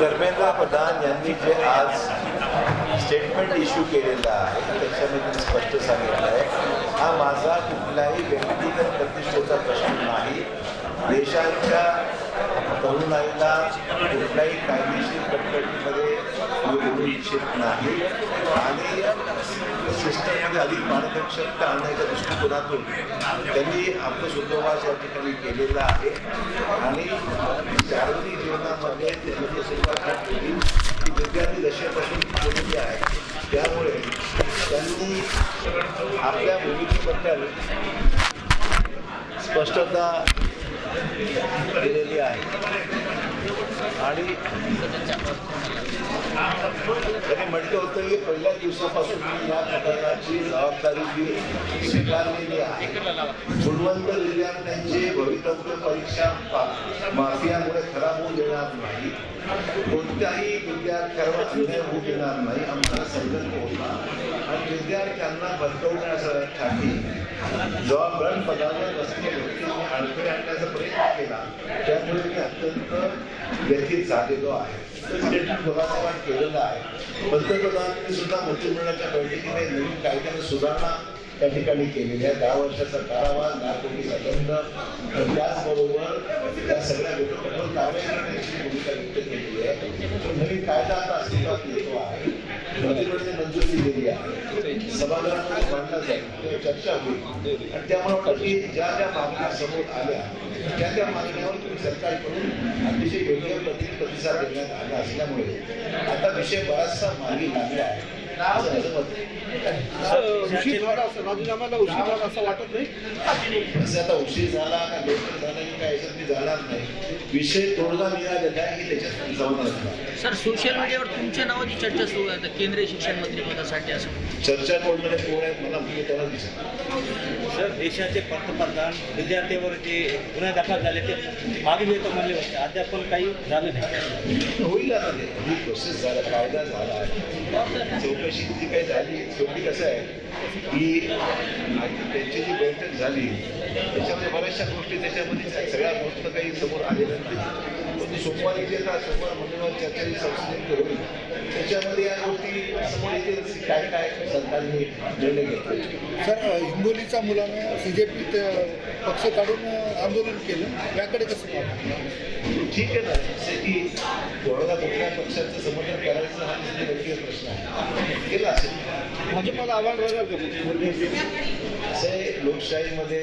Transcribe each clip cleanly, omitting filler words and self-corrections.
धर्मेंद्र प्रधान यांनी जे आज स्टेटमेंट इश्यू केलेलं आहे त्याच्यामध्ये त्यांनी स्पष्ट सांगितलं आहे, हा माझा कुठलाही व्यक्तिगत प्रतिष्ठेचा प्रश्न नाही. देशाच्या तरुणाईला कुठल्याही कायदेशीर कटकटीमध्ये येऊ इच्छित नाही आणि सिस्टममध्ये अधिक पारदर्शकता आणण्याच्या दृष्टिकोनातून त्यांनी आपलं शुद्धवास या ठिकाणी केलेलं आहे. आणि सार्वजनिक जीवनामध्ये त्यांनी सुरुवात केली की विद्यार्थी दशेपासून केलेली आहे. त्यामुळे त्यांनी आपल्या भूमिकेबद्दल स्पष्टता केलेली आहे आणि त्यांनी म्हटलं होतं की पहिल्या दिवसापासून मी या प्रकरणाची जबाबदारी जी स्वीकारलेली आहे. गुणवंत विद्यार्थ्यांचे भवितव्य परीक्षा माफियामुळे खराब होऊ देणार नाही, कोणत्याही विद्यार्थ्यावर अन्याय होऊ देणार नाही आमचा संकल्प होता. आणि विद्यार्थ्यांना बदलवण्यासाठी जबाबदार पदावर बसलेल्या व्यक्तींनी अडथळे आणण्याचा प्रयत्न केला, त्यामुळे मी अत्यंत व्यथित झालेलो आहे. स्टेटमेंट केलेलं आहे. पंतप्रधानांनी सुद्धा मंत्रिमंडळाच्या बैठकीने नवीन कायद्याने सुधारणा त्या ठिकाणी केलेली आहे. 10 वर्षाचा कारावास, 10 कोटीचा दंड, त्याचबरोबर त्या सगळ्या कठोर कारवाई करण्याची भूमिका व्यक्त केलेली आहे. नवीन कायदा आता अस्तित्वात येतो आहे, मंत्रिमंडळाने मंजुरी दिलेली आहे, सभागृहामध्ये मांडला जाईल, चर्चा होईल आणि त्यामुळे वाटतं की ज्या ज्या मागण्या समोर आल्या त्या मागण्यावर तुम्ही सरकारकडून अतिशय योग्य प्रतिसाद देण्यात आला असल्यामुळे आता विषय बराचसा मार्गी लागला आहे. उशीर झाला असं वाटत नाही. असं आता उशीर झाला का लवकर झाला की काय याच्यात जाणार नाही. विषय तोडगा मिळालेला आहे की त्याच्यात जाऊन असणार. सर, सोशल मीडियावर तुमच्या नावाची चर्चा सुरू आहे केंद्रीय शिक्षण मंत्री पदासाठी. असं चर्चा कोणत्या कोण आहे मला मी त्याला दिसत. सर, देशाचे पंतप्रधान विद्यार्थ्यांवर जे गुन्हे दाखल झाले ते मागे येतो म्हणले होते, अद्याप पण काही झालं नाही. होईल आता ते ही प्रोसेस झाला, कायदा झाला आहे, चौकशी जी काही झाली. शेवटी कसं आहे की त्यांची जी बैठक झाली त्याच्यामध्ये बऱ्याचशा गोष्टी त्याच्यामध्ये सगळ्या गोष्टी काही समोर आलेल्या नाही. पण सोमवारी जे सोमवार मंगळवार चर्चा जी संसदेत होईल त्याच्यामध्ये या गोष्टी समोर येतील काय काय सरकारने निर्णय घेतले. सर, हिंगोलीच्या मुलानं CJP पक्ष काढून आंदोलन केलं, याकडे कसं पाहतो? ठीक आहे ना, जसे की कोणाला कुठल्या पक्षाचं समर्थन करायचं हा व्यक्तिगत प्रश्न आहे, केला असेल. भाजपाला आव्हान राहणार का? असे लोकशाहीमध्ये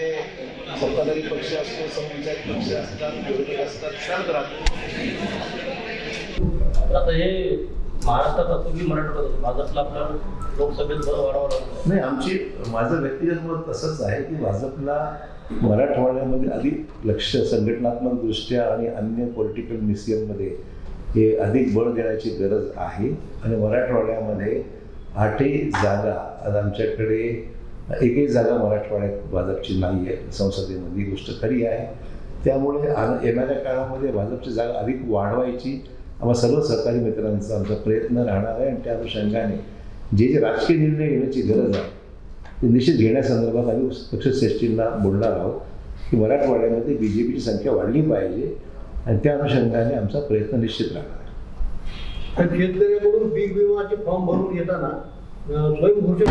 सत्ताधारी पक्ष असतो, समविचारी पक्ष असतात, विरोधक असतात, चालत राहतो. आता हे महाराष्ट्रात असो की मराठवाड्यात, भाजपला आपल्या लोकसभेत बरं वाढवावं लागलं नाही. माझं व्यक्तिगत मत तसंच आहे की भाजपला मराठवाड्यामध्ये अधिक लक्ष संघटनात्मक दृष्ट्या आणि अन्य पॉलिटिकल मिसियनमध्ये हे अधिक बळ देण्याची गरज आहे. आणि मराठवाड्यामध्ये 8ही जागा आज आमच्याकडे, एकही जागा मराठवाड्यात भाजपची नाही आहे संसदेमध्ये, गोष्ट खरी आहे. त्यामुळे येणाऱ्या काळामध्ये भाजपची जागा अधिक वाढवायची आम्हा सर्व सहकारी मित्रांचा आमचा प्रयत्न राहणार आहे. आणि त्या अनुषंगाने जे जे राजकीय निर्णय घेण्याची गरज आहे ते निश्चित घेण्यासंदर्भात आम्ही पक्षश्रेष्ठींना बोलणार आहोत की मराठवाड्यामध्ये BJPची संख्या वाढली पाहिजे आणि त्या अनुषंगाने आमचा प्रयत्न निश्चित राहणार आहे. शेतकऱ्यांकडून पीक विमाचे फॉर्म भरून येताना स्वयंघोषित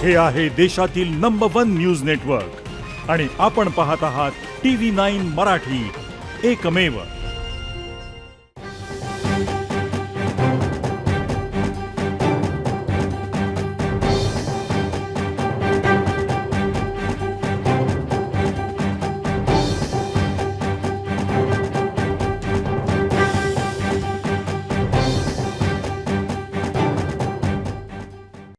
हे आहे देशातील नंबर 1 न्यूज नेटवर्क आणि आपण पाहत आहात TV9 मराठी, एकमेव.